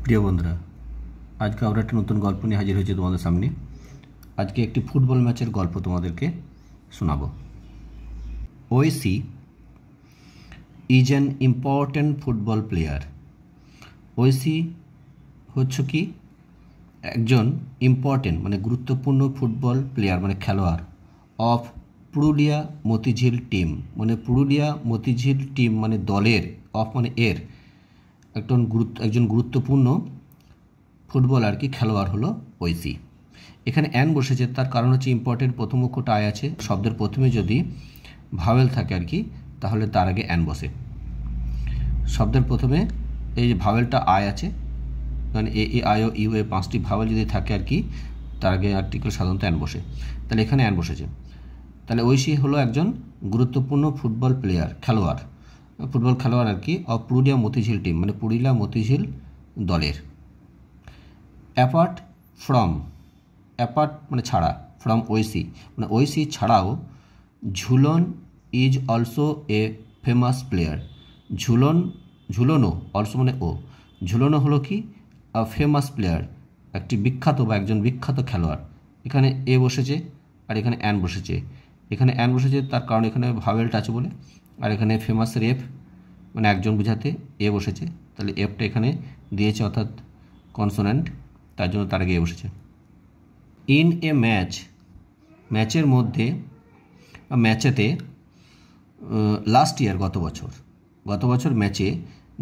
প্রিয় বন্ধুরা, আজকে আমরা একটা নতুন গল্প নিয়ে হাজির হয়েছি তোমাদের সামনে। আজকে একটি ফুটবল ম্যাচের গল্প তোমাদেরকে শোনাবো। ওয়েসি is an important football player. ওয়েসি হচ্ছে কি একজন ইম্পর্ট্যান্ট মানে গুরুত্বপূর্ণ ফুটবল প্লেয়ার মানে খেলোয়াড় অফ পুরুলিয়া মতিঝিল টিম। মানে পুরুলিয়া মতিঝিল টিম মানে দলের, অফ মানে এর, একজন গুরুত্বপূর্ণ ফুটবল আর কি খেলোয়াড় হলো ওয়েসি। এখানে অ্যান বসেছে, তার কারণ হচ্ছে ইম্পর্টেন্ট প্রথম অক্ষরটা আয় আছে। শব্দের প্রথমে যদি ভাওয়েল থাকে আর কি, তাহলে তার আগে অ্যান বসে। শব্দের প্রথমে এই যে ভাওয়েলটা আয় আছে, মানে A I O U A পাঁচটি ভাওয়েল যদি থাকে আর কি, তার আগে আর্টিকেল সাধারণত অ্যান বসে। তাহলে এখানে অ্যান বসেছে। তাহলে ওয়েসি হলো একজন গুরুত্বপূর্ণ ফুটবল প্লেয়ার, ফুটবল খেলোয়াড় আর কি অফ পুরুলিয়া মতিঝিল টিম মানে পুরুলিয়া মতিঝিল দলের। অ্যাপার্ট মানে ছাড়া, ফ্রম ওয়েসি মানে ওয়েসি ছাড়াও Jhulan is also a famous player. ঝুলনও অলসো মানে ও, ঝুলনও হলো কি ফেমাস প্লেয়ার, একটি বিখ্যাত বা একজন বিখ্যাত খেলোয়াড়। এখানে এ বসেছে আর এখানে অ্যান বসেছে। এখানে অ্যান বসেছে তার কারণ এখানে ভাওয়েলটা আছে বলে, আর এখানে ফেমাসের এফ মানে একজন বোঝাতে এ বসেছে। তাহলে এফটা এখানে দিয়েছে অর্থাৎ কনসোনেন্ট, তার জন্য তার আগে এ বসেছে। ইন এ ম্যাচের মধ্যে ম্যাচেতে লাস্ট ইয়ার গত বছর ম্যাচে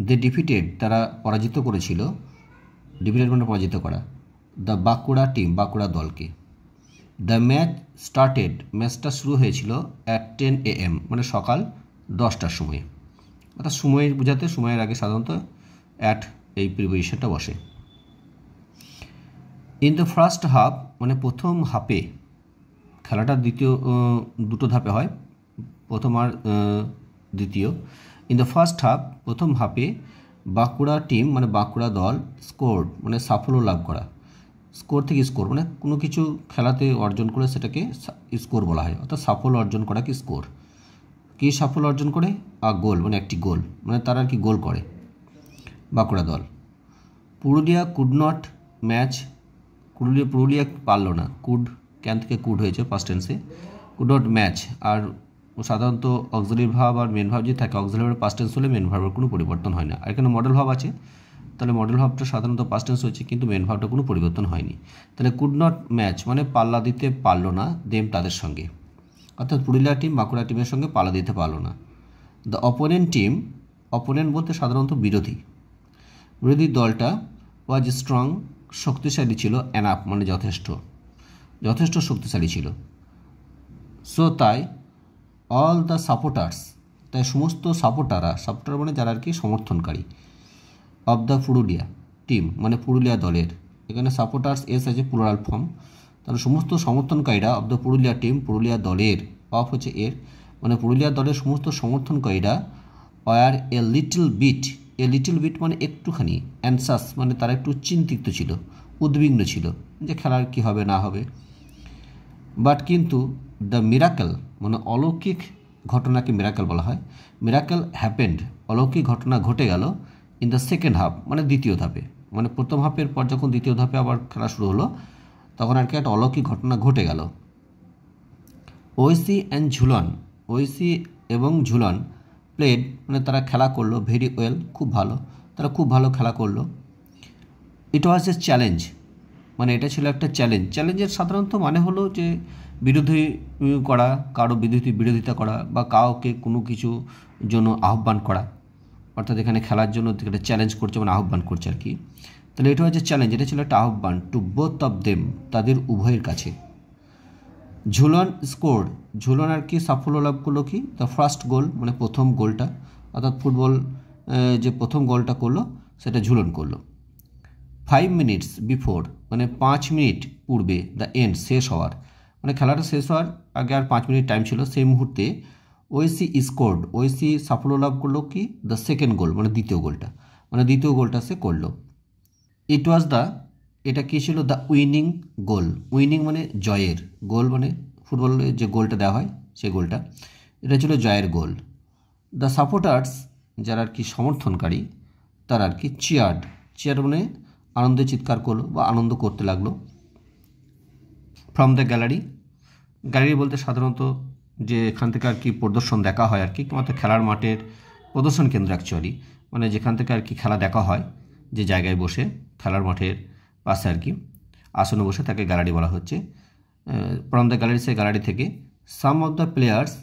দে ডিফিটেড তারা পরাজিত করেছিল, ডিফিটেড মানে পরাজিত করা, দ্য বাঁকুড়া দলকে। দ্য ম্যাচটা শুরু হয়েছিল অ্যাট 10 AM মানে সকাল 10টার সময়, অর্থাৎ সময়ের বোঝাতে সময়ের আগে সাধারণত অ্যাট এই প্রিপোজিশনটা বসে। ইন দ্য ফার্স্ট হাফ মানে প্রথম হাফে, খেলাটা দুটো ধাপে হয়, প্রথম আর দ্বিতীয়। ইন দ্য ফার্স্ট হাফ প্রথম হাফে বাঁকুড়া টিম মানে বাঁকুড়া দল স্কোর মানে সাফল্য লাভ করা। স্কোর থেকে স্কোর মানে কোনো কিছু খেলাতে অর্জন করে সেটাকে স্কোর বলা হয়, অর্থাৎ সাফল্য অর্জন করা কি স্কোর। কী সাফল্য অর্জন করে? গোল মানে একটি গোল, মানে তারা আর কি গোল করে বাঁকুড়া দল। Purulia could not match, Purulia পারলো না, ক্যান থেকে কুড হয়েছে পাস্ট টেন্সে, কুড নট ম্যাচ। আর সাধারণত অক্সিলারি ভার্ব আর মেন ভার্ব যদি থাকে, অক্সিলারি ভার্ব পাস্ট টেন্স হলে মেন ভার্বের কোনো পরিবর্তন হয় না। আর এখানে মডেল ভার্ব আছে, তাহলে মডেল ভার্বটা সাধারণত পাস্ট টেন্স হয়েছে, কিন্তু মেন ভার্বটা কোনো পরিবর্তন হয়নি। তাহলে কুড নট ম্যাচ মানে পাল্লা দিতে পারলো না দেম তাদের সঙ্গে, অর্থাৎ পুরুলিয়া টিম বাঁকুড়া টিমের সঙ্গে পাল্লা দিতে পারলো না। দ্য অপোনেন্ট বলতে সাধারণত বিরোধী দলটা ওয়াজ স্ট্রং শক্তিশালী ছিল, এনাফ মানে যথেষ্ট শক্তিশালী ছিল। সো তাই অল দ্য সাপোর্টার্স তাই সমস্ত সাপোর্টার মানে যারা আর কি সমর্থনকারী, অফ দ্য পুরুলিয়া টিম মানে পুরুলিয়া দলের, এখানে সাপোর্টার্স এস আছে প্লুরাল ফর্ম, তাহলে সমস্ত সমর্থনকারীরা of the Purulia team Purulia দলের, অফ হচ্ছে এর মানে পুরুলিয়া দলের সমস্ত সমর্থনকারীরা ওয়ার এ লিটল বিট মানে একটুখানি, অ্যানসাস মানে তারা একটু চিন্তিত ছিল, উদ্বিগ্ন ছিল যে খেলার কী হবে না হবে। বাট কিন্তু দ্য মিরাকেল মানে অলৌকিক ঘটনাকে মিরাকেল বলা হয়। মিরাকেল হ্যাপেন্ড অলৌকিক ঘটনা ঘটে গেল ইন দ্য সেকেন্ড হাফ মানে দ্বিতীয় ধাপে, মানে প্রথম হাফের পর যখন দ্বিতীয় ধাপে আবার খেলা শুরু হলো তখন আর কি একটা অলৌকিক ঘটনা ঘটে গেল। ওয়েসি এবং ঝুলন প্লেড মানে তারা খেলা করলো ভেরি ওয়েল তারা খুব ভালো খেলা করলো। ইট ওয়াজ এ চ্যালেঞ্জ মানে এটা ছিল একটা চ্যালেঞ্জের সাধারণত মানে হলো যে বিরোধী করা, কারো বিরোধিতা করা বা কাউকে কোনো কিছু জন্য আহ্বান করা, অর্থাৎ এখানে খেলার জন্য একটা চ্যালেঞ্জ করছে মানে আহ্বান করছে আর কি। তাহলে এটা হচ্ছে চ্যালেঞ্জ, এটা ছিল একটা আহ্বান টু বোথ অফ দেম তাদের উভয়ের কাছে। ঝুলন আর কি সাফল্য লাভ করলো কি দ্য ফার্স্ট গোল মানে প্রথম গোলটা, অর্থাৎ ফুটবল যে প্রথম গোলটা করলো সেটা ঝুলন করলো। 5 minutes বিফোর মানে 5 মিনিট পূর্বে, দ্য এন্ড শেষ হওয়ার মানে খেলাটা শেষ হওয়ার আগে আর 5 মিনিট টাইম ছিল, সেই মুহূর্তে ওয়েসি সাফল্য লাভ করলো কি দ্য সেকেন্ড গোল মানে দ্বিতীয় গোলটা সে করলো। এটা কী ছিল? দ্য উইনিং মানে জয়ের গোল, মানে ফুটবলে যে গোলটা দেওয়া হয় সেই গোলটা, এটা ছিল জয়ের গোল। দ্য সাপোর্টার্স যারা আর কি সমর্থনকারী তারা আর কি চিয়ার মানে আনন্দে চিৎকার করলো বা আনন্দ করতে লাগলো। ফ্রম দ্য গ্যালারি, গ্যালারি বলতে সাধারণত যে এখান থেকে আর কি প্রদর্শন দেখা হয় আর কি, মাত্র খেলার মাঠের প্রদর্শন কেন্দ্র অ্যাকচুয়ালি, মানে যেখান থেকে আর কি খেলা দেখা হয়, যে জায়গায় বসে খেলার মাঠের পাশে আর কি আসনে বসে, তাকে গ্যালারি বলা হচ্ছে। From the gallery, say gallery থেকে। সাম অফ দ্য প্লেয়ার্স,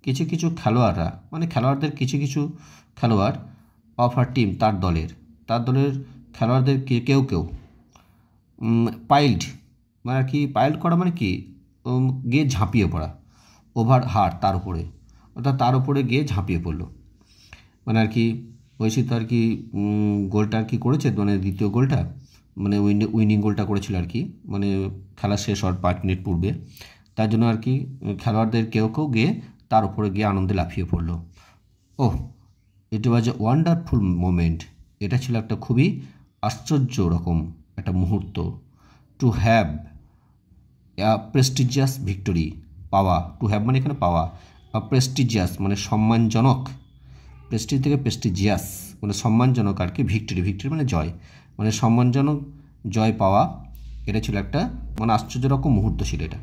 কিছু কিছু খেলোয়াড়রা, মানে খেলোয়াড়দের কিছু কিছু খেলোয়াড় অফ আর টিম, তার দলের খেলোয়াড়দের কেউ কেউ পাইল্ড, মানে আর কি পাইল্ড করা মানে কি গিয়ে ঝাঁপিয়ে পড়া, ওভার হার, তার উপরে, অর্থাৎ তার উপরে গিয়ে ঝাঁপিয়ে পড়লো, মানে আর কি ঐশী তো আর কি গোলটা আর কি করেছে, মানে দ্বিতীয় গোলটা, মানে উইনিং গোলটা করেছিল আর কি, মানে খেলা শেষ হওয়ার 5 মিনিট পূর্বে। তার জন্য আর কি খেলোয়াড়দের কেউ কেউ গিয়ে তার উপরে গিয়ে আনন্দে লাফিয়ে পড়লো। ওহ, ইট ওয়াজ এ ওয়ান্ডারফুল মোমেন্ট, এটা ছিল একটা খুবই আশ্চর্য রকম একটা মুহূর্ত। টু হ্যাভ প্রেস্টিজিয়াস ভিক্টোরি, পাওয়া, টু হ্যাভ মানে এখানে পাওয়া, প্রেস্টিজিয়াস মানে সম্মানজনক, প্রেস্টিজ থেকে প্রেস্টিজিয়াস মানে সম্মানজনক আর কি, ভিক্টোরি মানে জয়, মানে সম্মানজনক জয় পাওয়া, এটা ছিল একটা মানে আশ্চর্য রকম মুহূর্ত ছিল এটা।